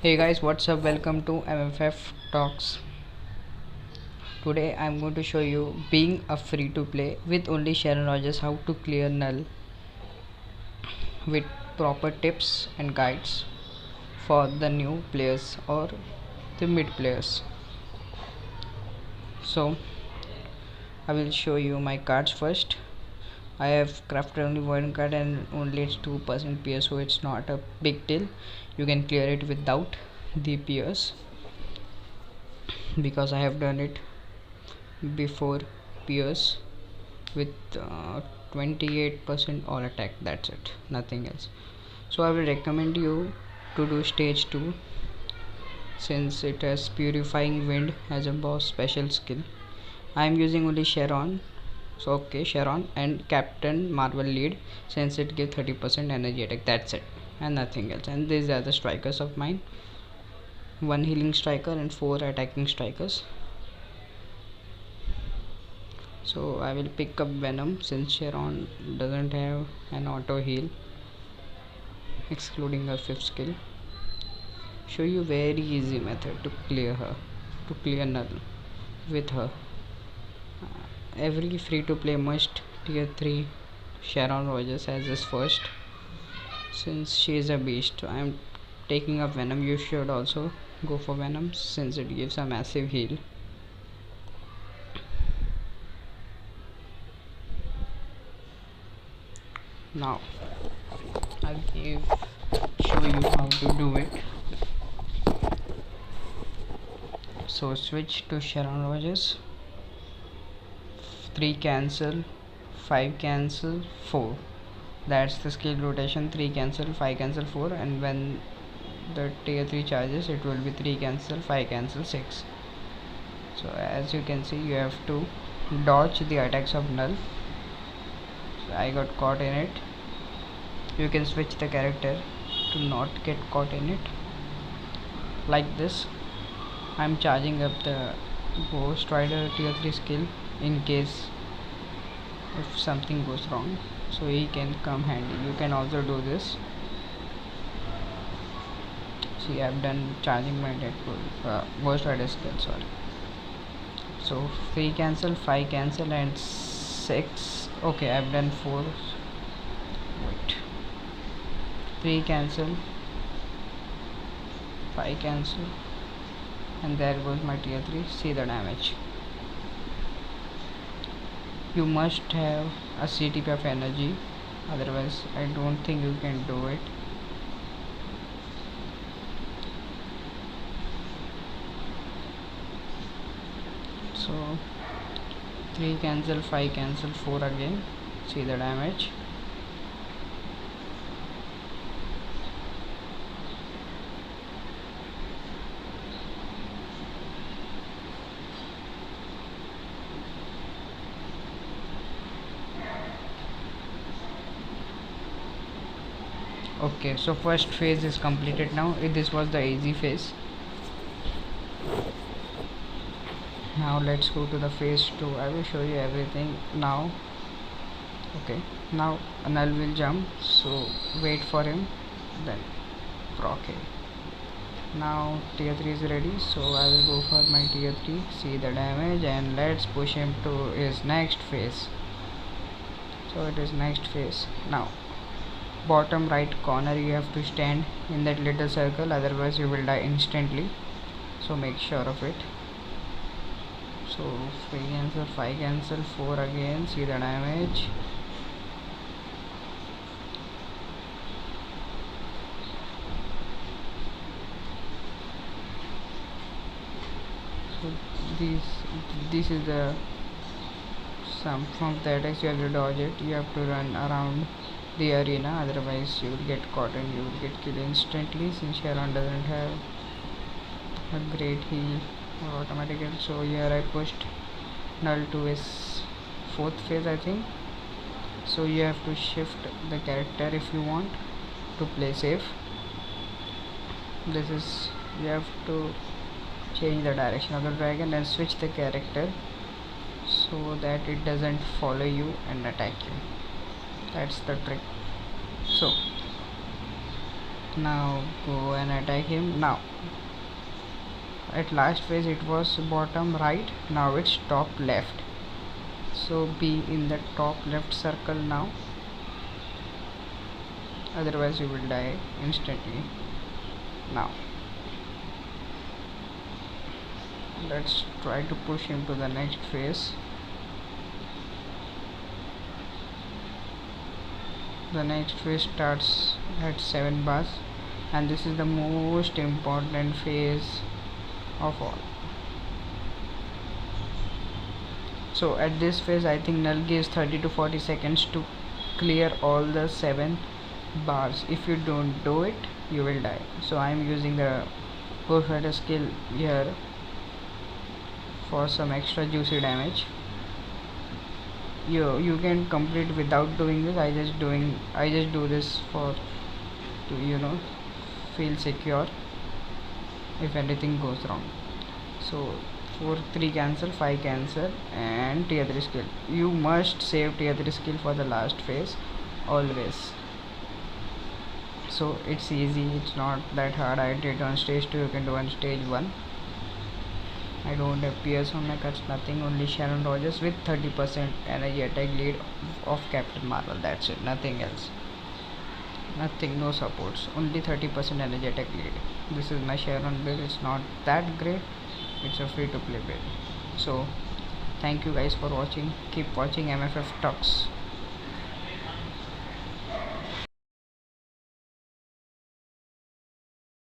Hey guys, what's up? Welcome to MFF Talks. Today I'm going to show you being a free to play with only Sharon Rogers how to clear null with proper tips and guides for the new players or the mid players. So I will show you my cards first. I have crafted only one card and only it's 2% PS, so it's not a big deal. You can clear it without the PS because I have done it before PS with 28% all attack. That's it, nothing else. So I will recommend you to do stage 2 since it has purifying wind as a boss special skill. I am using only Sharon, so okay, Sharon and Captain Marvel lead since it gives 30% energy attack. That's it and nothing else. And these are the strikers of mine, 1 healing striker and 4 attacking strikers. So I will pick up Venom since Sharon doesn't have an auto heal excluding her 5th skill. Show you very easy method to clear her, to clear null with her. Every free to play must tier 3 Sharon Rogers as his first since she is a beast. I am taking up Venom. You should also go for Venom since it gives a massive heal. Now I'll show you how to do it. So switch to Sharon Rogers, 3 cancel, 5 cancel, 4. That's the skill rotation. 3 cancel, 5 cancel, 4, and when the tier 3 charges it will be 3 cancel, 5 cancel, 6. So as you can see, you have to dodge the attacks of null. So I got caught in it. You can switch the character to not get caught in it like this. I'm charging up the Ghost Rider tier 3 skill in case if something goes wrong, so he can come handy. You can also do this. See, I've done charging my Deadpool Ghost Rider skill, sorry. So 3 cancel, 5 cancel and 6. Okay, I've done 4. Wait, 3 cancel, 5 cancel, and there goes my tier 3. See the damage. You must have a CTP of energy, otherwise I don't think you can do it. So 3 cancel, 5 cancel, 4 again. See the damage. Okay, so first phase is completed now. This was the easy phase. Now let's go to the phase 2. I will show you everything now. Okay, now null will jump, so wait for him, then proc him. Now tier 3 is ready, so I will go for my tier 3. See the damage, and let's push him to his next phase. So it is next phase. Now bottom right corner you have to stand in that little circle, otherwise you will die instantly, so make sure of it. So 3 cancel, 5 cancel, 4 again. See the damage. So this is the some from the attacks. You have to dodge it. You have to run around the arena, otherwise you will get caught and you will get killed instantly since Sharon doesn't have a great heal or automatic heal. So here I pushed null to his 4th phase, I think. So you have to shift the character if you want to play safe. This is, you have to change the direction of the dragon and switch the character so that it doesn't follow you and attack you. That's the trick. So Now go and attack him. Now at last phase it was bottom right, now it's top left, so be in the top left circle now, otherwise you will die instantly. Now let's try to push him to the next phase. The next phase starts at 7 bars, and this is the most important phase of all. So at this phase I think null gives 30 to 40 seconds to clear all the 7 bars. If you don't do it, you will die. So I am using the Ghost Rider skill here for some extra juicy damage. You can complete without doing this. I just do this for to feel secure if anything goes wrong. So 4 3 cancel, 5 cancel, and tier 3 skill. You must save tier 3 skill for the last phase always. So it's easy, it's not that hard. I did on stage 2, you can do on stage 1. I don't have PS on my cards, nothing, only Sharon Rogers with 30% energy attack lead of Captain Marvel. That's it, nothing else. Nothing, no supports, only 30% energy attack lead. This is my Sharon build. It's not that great, it's a free to play build. So thank you guys for watching. Keep watching MFF Talks.